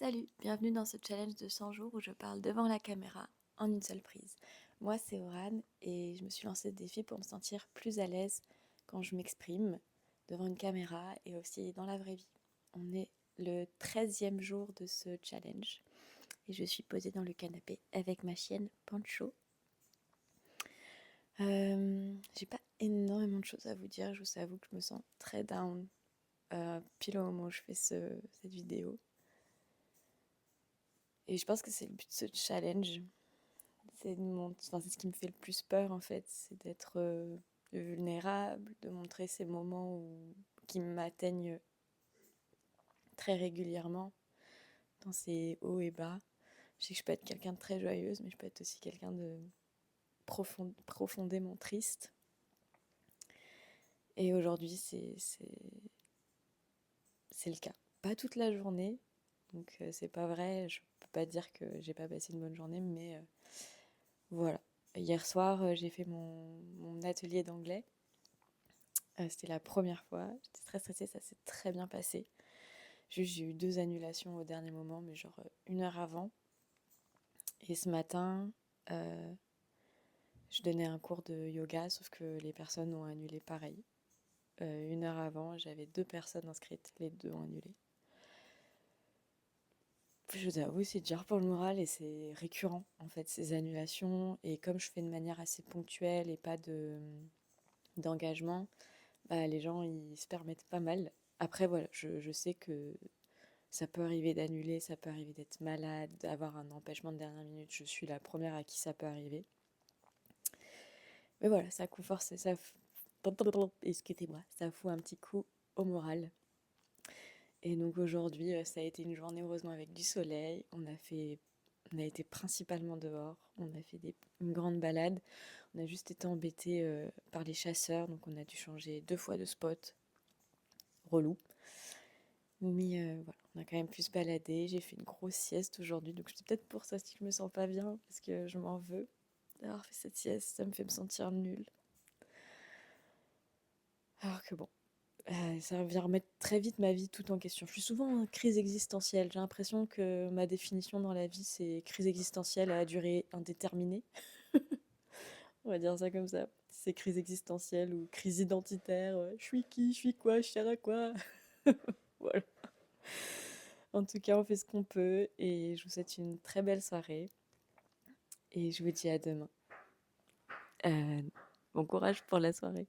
Salut, bienvenue dans ce challenge de 100 jours où je parle devant la caméra en une seule prise. Moi c'est Oran et je me suis lancé ce défi pour me sentir plus à l'aise quand je m'exprime devant une caméra et aussi dans la vraie vie. On est le 13e jour de ce challenge et je suis posée dans le canapé avec ma chienne Pancho. J'ai pas énormément de choses à vous dire, je vous avoue que je me sens très down pile au moment où je fais cette vidéo. Et je pense que c'est le but de ce challenge. C'est ce qui me fait le plus peur en fait, c'est d'être vulnérable, de montrer ces moments qui m'atteignent très régulièrement dans ces hauts et bas. Je sais que je peux être quelqu'un de très joyeuse, mais je peux être aussi quelqu'un de profondément triste. Et aujourd'hui, c'est le cas. Pas toute la journée, donc c'est pas vrai, je peux pas dire que j'ai pas passé une bonne journée, mais voilà. Hier soir, j'ai fait mon atelier d'anglais. C'était la première fois. J'étais très stressée, ça s'est très bien passé. Juste, j'ai eu 2 annulations au dernier moment, mais genre 1 heure avant. Et ce matin, euh, je donnais un cours de yoga, sauf que les personnes ont annulé pareil. 1 heure avant, j'avais 2 personnes inscrites, les 2 ont annulé. Je vous avoue, c'est dur pour le moral et c'est récurrent en fait ces annulations. Et comme je fais de manière assez ponctuelle et pas d'engagement, bah, les gens ils se permettent pas mal. Après voilà, je sais que ça peut arriver d'annuler, ça peut arriver d'être malade, d'avoir un empêchement de dernière minute. Je suis la première à qui ça peut arriver. Mais voilà, ça coup force, excusez-moi, ça fout un petit coup au moral. Et donc aujourd'hui, ça a été une journée heureusement avec du soleil. On a été principalement dehors. On a fait une grande balade. On a juste été embêtés par les chasseurs, donc on a dû changer 2 fois de spot. Relou. Mais voilà, on a quand même pu se balader. J'ai fait une grosse sieste aujourd'hui, donc c'est peut-être pour ça que je me sens pas bien, parce que je m'en veux d'avoir fait cette sieste. Ça me fait me sentir nulle. Alors que bon, ça vient remettre très vite ma vie tout en question. Je suis souvent en crise existentielle. J'ai l'impression que ma définition dans la vie, c'est crise existentielle à durée indéterminée. On va dire ça comme ça. C'est crise existentielle ou crise identitaire. Je suis qui? Je suis quoi? Je sers à quoi? Voilà. En tout cas, on fait ce qu'on peut et je vous souhaite une très belle soirée et je vous dis à demain. Bon courage pour la soirée.